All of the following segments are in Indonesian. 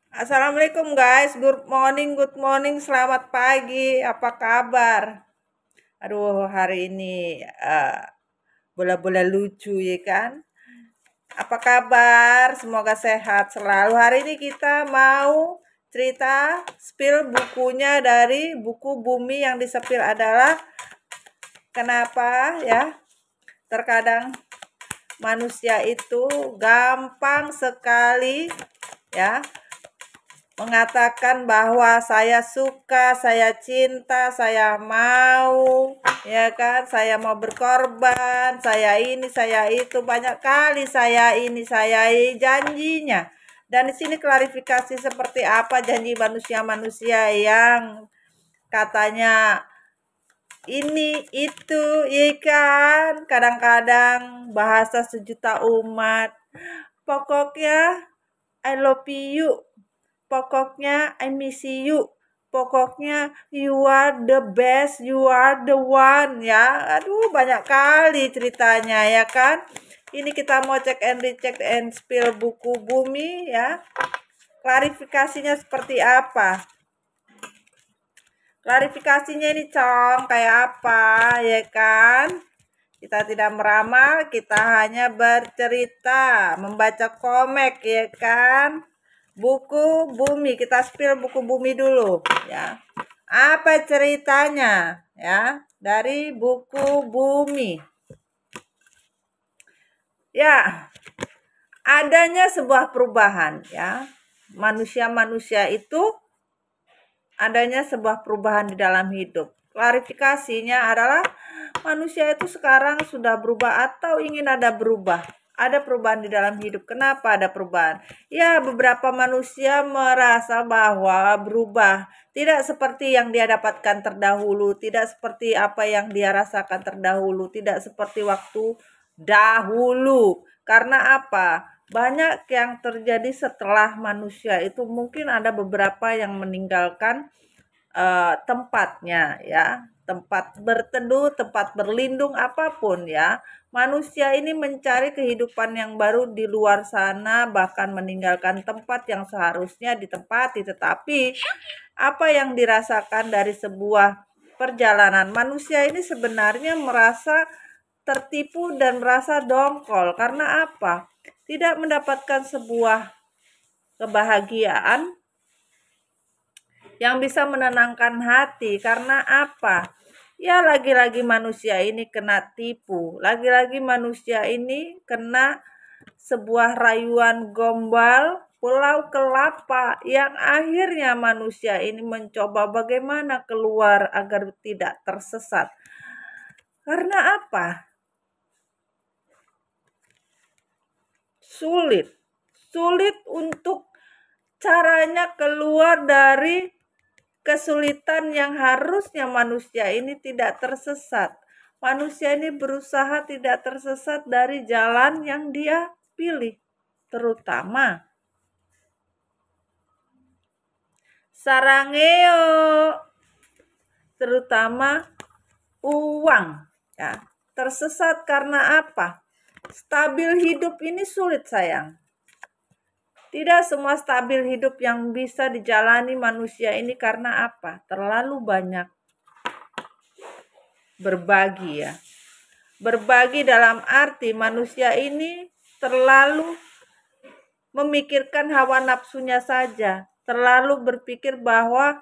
Assalamualaikum guys, good morning, selamat pagi, apa kabar? Aduh, hari ini bola-bola lucu ya kan? Apa kabar? Semoga sehat selalu. Hari ini kita mau cerita spill bukunya dari buku Bumi yang disepil adalah kenapa ya terkadang manusia itu gampang sekali ya mengatakan bahwa saya suka, saya cinta, saya mau, ya kan? Saya mau berkorban, saya ini, saya itu, banyak kali saya ini, saya ini, janjinya. Dan di sini klarifikasi seperti apa janji manusia-manusia yang katanya ini itu, ikan. Kadang-kadang bahasa sejuta umat. Pokoknya I love you. Pokoknya I miss you. Pokoknya you are the best, you are the one ya. Aduh, banyak kali ceritanya ya kan. Ini kita mau cek and recheck and spill buku Bumi ya. Klarifikasinya seperti apa? Klarifikasinya ini Cong kayak apa ya kan? Kita tidak meramal, kita hanya bercerita, membaca komik ya kan? Buku Bumi, kita spill buku Bumi dulu ya. Apa ceritanya ya dari buku Bumi? Ya, adanya sebuah perubahan ya. Manusia-manusia itu adanya sebuah perubahan di dalam hidup. Klarifikasinya adalah manusia itu sekarang sudah berubah atau ingin ada berubah. Ada perubahan di dalam hidup. Kenapa ada perubahan? Ya, beberapa manusia merasa bahwa berubah tidak seperti yang dia dapatkan terdahulu, tidak seperti apa yang dia rasakan terdahulu, tidak seperti waktu dahulu. Karena apa? Banyak yang terjadi setelah manusia itu, mungkin ada beberapa yang meninggalkan tempatnya ya, tempat berteduh, tempat berlindung, apapun ya. Manusia ini mencari kehidupan yang baru di luar sana, bahkan meninggalkan tempat yang seharusnya ditempati. Tetapi apa yang dirasakan dari sebuah perjalanan, manusia ini sebenarnya merasa tertipu dan merasa dongkol. Karena apa? Tidak mendapatkan sebuah kebahagiaan yang bisa menenangkan hati. Karena apa? Ya, lagi-lagi manusia ini kena tipu. Lagi-lagi manusia ini kena sebuah rayuan gombal Pulau Kelapa yang akhirnya manusia ini mencoba bagaimana keluar agar tidak tersesat. Karena apa? Sulit untuk caranya keluar dari kesulitan yang harusnya manusia ini tidak tersesat. Manusia ini berusaha tidak tersesat dari jalan yang dia pilih, terutama sarangeo, terutama uang ya. Tersesat karena apa? Stabil hidup ini sulit sayang. Tidak semua stabil hidup yang bisa dijalani manusia ini karena apa? Terlalu banyak berbagi ya. Berbagi dalam arti manusia ini terlalu memikirkan hawa nafsunya saja. Terlalu berpikir bahwa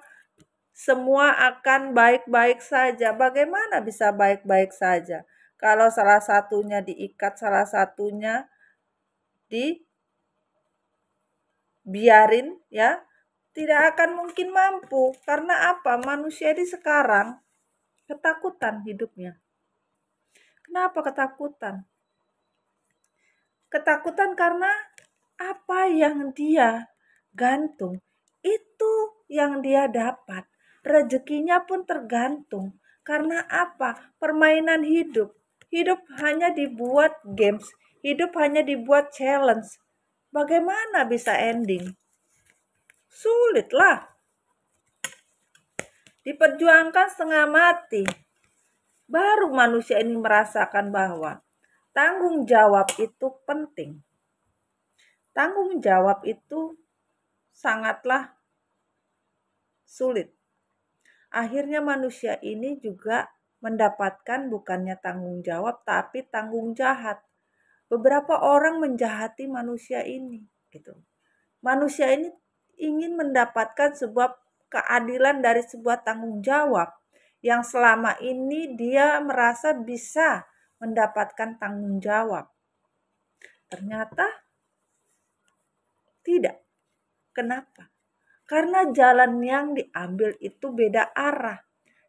semua akan baik-baik saja. Bagaimana bisa baik-baik saja? Kalau salah satunya diikat, salah satunya dibiarin ya, tidak akan mungkin mampu. Karena apa? Manusia ini sekarang ketakutan hidupnya. Kenapa ketakutan? Ketakutan karena apa yang dia gantung itu yang dia dapat. Rezekinya pun tergantung. Karena apa? Permainan hidup. Hidup hanya dibuat games. Hidup hanya dibuat challenge. Bagaimana bisa ending? Sulit lah. Diperjuangkan setengah mati. Baru manusia ini merasakan bahwa tanggung jawab itu penting. Tanggung jawab itu sangatlah sulit. Akhirnya manusia ini juga mendapatkan bukannya tanggung jawab, tapi tanggung jahat. Beberapa orang menjahati manusia ini, gitu. Manusia ini ingin mendapatkan sebuah keadilan dari sebuah tanggung jawab yang selama ini dia merasa bisa mendapatkan tanggung jawab. Ternyata tidak. Kenapa? Karena jalan yang diambil itu beda arah.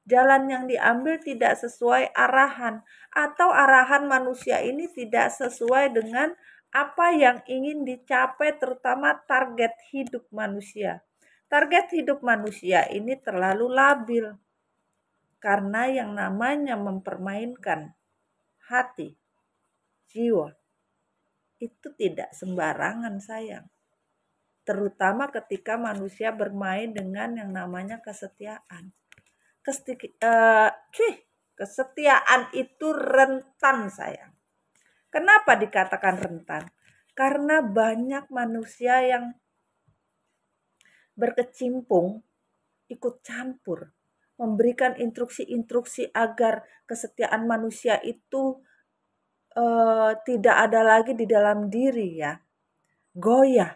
Jalan yang diambil tidak sesuai arahan, atau arahan manusia ini tidak sesuai dengan apa yang ingin dicapai, terutama target hidup manusia. Target hidup manusia ini terlalu labil, karena yang namanya mempermainkan hati, jiwa, itu tidak sembarangan sayang. Terutama ketika manusia bermain dengan yang namanya kesetiaan. Kesetiaan itu rentan sayang. Kenapa dikatakan rentan? Karena banyak manusia yang berkecimpung, ikut campur, memberikan instruksi-instruksi agar kesetiaan manusia itu tidak ada lagi di dalam diri ya, goyah.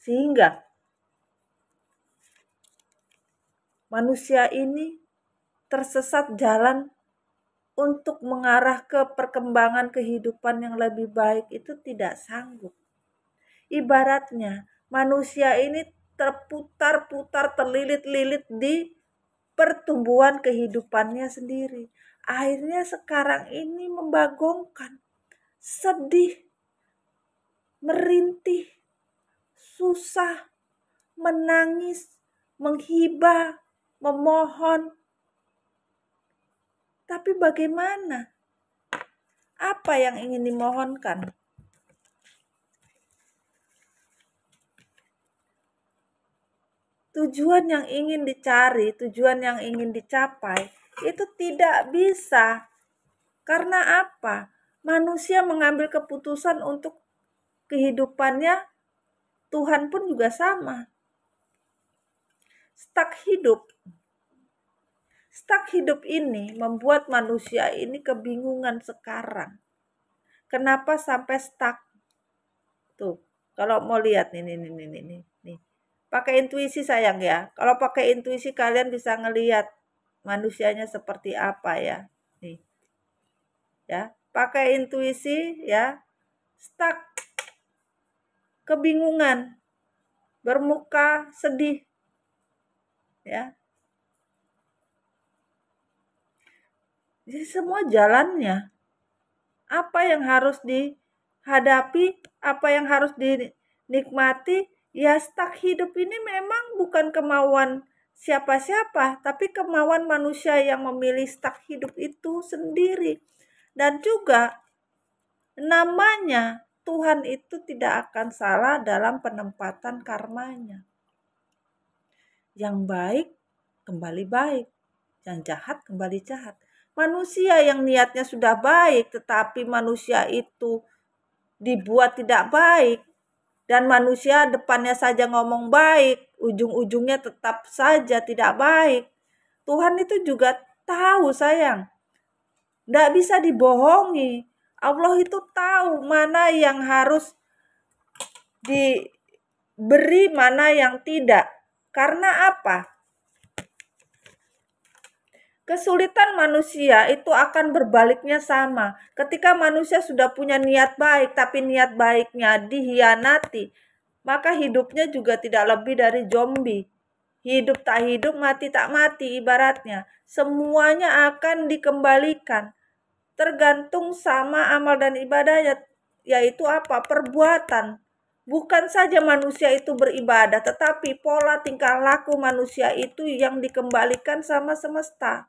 Sehingga manusia ini tersesat jalan untuk mengarah ke perkembangan kehidupan yang lebih baik itu tidak sanggup. Ibaratnya manusia ini terputar-putar, terlilit-lilit di pertumbuhan kehidupannya sendiri. Akhirnya sekarang ini membagongkan, sedih, merintih, susah, menangis, menghibah, memohon. Tapi bagaimana? Apa yang ingin dimohonkan? Tujuan yang ingin dicari, tujuan yang ingin dicapai, itu tidak bisa. Karena apa? Manusia mengambil keputusan untuk kehidupannya, Tuhan pun juga sama. Stuck hidup ini membuat manusia ini kebingungan sekarang. Kenapa sampai stuck? Tuh, kalau mau lihat nih. Pakai intuisi sayang ya. Kalau pakai intuisi kalian bisa ngelihat manusianya seperti apa ya. Nih. Ya, pakai intuisi ya. Stuck. Kebingungan. Bermuka sedih. Ya. Jadi semua jalannya. Apa yang harus dihadapi, apa yang harus dinikmati, ya stuck hidup ini memang bukan kemauan siapa-siapa, tapi kemauan manusia yang memilih stuck hidup itu sendiri. Dan juga namanya Tuhan itu tidak akan salah dalam penempatan karmanya. Yang baik kembali baik, yang jahat kembali jahat. Manusia yang niatnya sudah baik, tetapi manusia itu dibuat tidak baik, dan manusia depannya saja ngomong baik, ujung-ujungnya tetap saja tidak baik. Tuhan itu juga tahu sayang, tidak bisa dibohongi. Allah itu tahu mana yang harus diberi, mana yang tidak. Karena apa? Kesulitan manusia itu akan berbaliknya sama. Ketika manusia sudah punya niat baik, tapi niat baiknya dihianati, maka hidupnya juga tidak lebih dari zombie. Hidup tak hidup, mati tak mati ibaratnya. Semuanya akan dikembalikan. Tergantung sama amal dan ibadahnya, yaitu apa? Perbuatan. Bukan saja manusia itu beribadah, tetapi pola tingkah laku manusia itu yang dikembalikan sama semesta.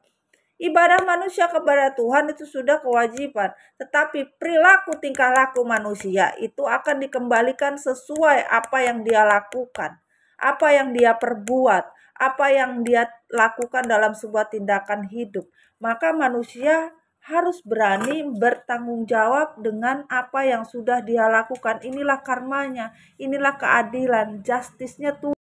Ibadah manusia kepada Tuhan itu sudah kewajiban, tetapi perilaku tingkah laku manusia itu akan dikembalikan sesuai apa yang dia lakukan, apa yang dia perbuat, apa yang dia lakukan dalam sebuah tindakan hidup. Maka manusia harus berani bertanggung jawab dengan apa yang sudah dia lakukan. Inilah karmanya, inilah keadilan, justice-nya Tuhan.